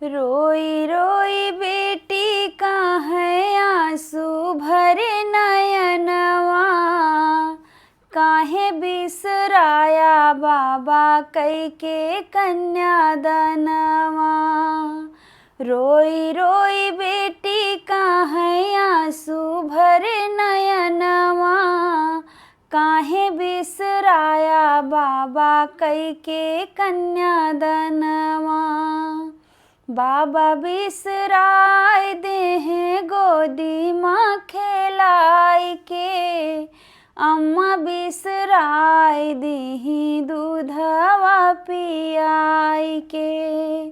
रोई रोई बेटी का है आंसू भरे नयनवा, काहे बिसराया बाबा कई के कन्यादानवा। रोई रोई बेटी का है आंसू भरे नयनवा, काहे बिसराया बाबा कई के कन्यादानवा। बाबा बिसराय देहे गोदी माँ खेलाई के, अम्मा बिसराय दीही दूधवा पियाई के।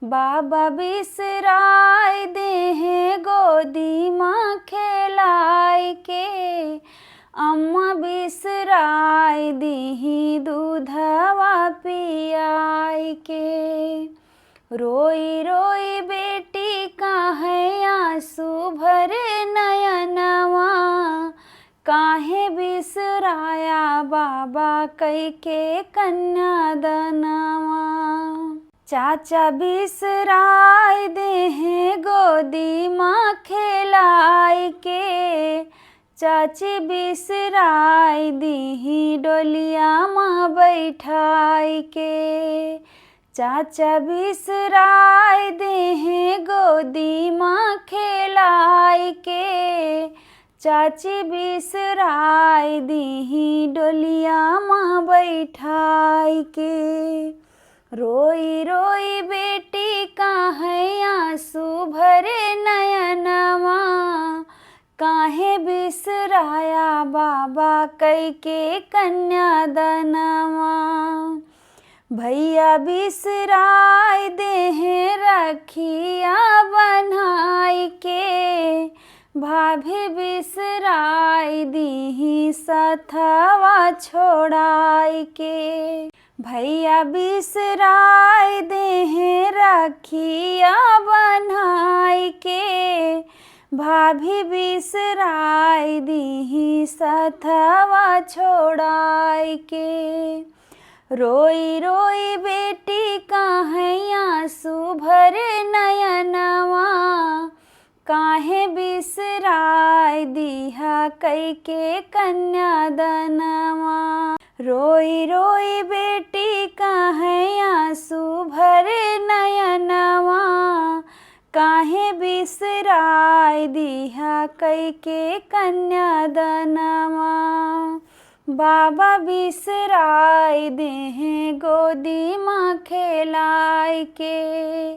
बाबा बिसराय देहे गोदी माँ खेलाई के, अम्मा बिसराय दीही दूधवा पियाई के। रोई रोई बेटी का है आंसू भरे नयनवा, काहे बिसराया बाबा कई के कन्यादानवा। चाचा बिसराय देहे गोदी माँ खेलाई के, चाची बिसराय दीही डोलिया माँ बैठाई के। चाचा बिसराय देहे गोदी माँ खेलाई के, चाची बिसराय दीही डोलिया माँ बैठाई के। रोई रोई बेटी का है आंसू भरे नयनवा, काहे बिसराया बाबा कई के कन्यादानवा। भैया बिसराय देहे रखिया बनाई के, भाभी बिसराय दीही सथवा छोड़ाई के। भैया बिसराय देहे रखिया बनाई के, भाभी बिसराय दीही सथवा छोड़ाई के। रोई रोई बेटी का है आंसू भरे नयनवा, काहे बिसराय दीहा कई के कन्यादानवा। रोई रोई बेटी का है आंसू भरे नयनवा, काहे बिसराय दीहा कई के कन्यादानवा। बाबा बिसराय देहे गोदी माँ खेलाई के,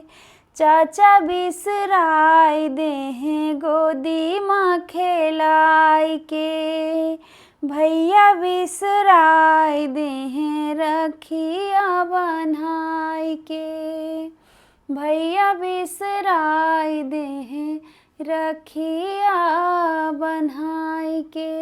चाचा बिसराय देहे गोदी माँ खेलाई के। भैया बिसराय देहे रखिया बनाई के, भैया बिसराय देहे रखिया बनाई के।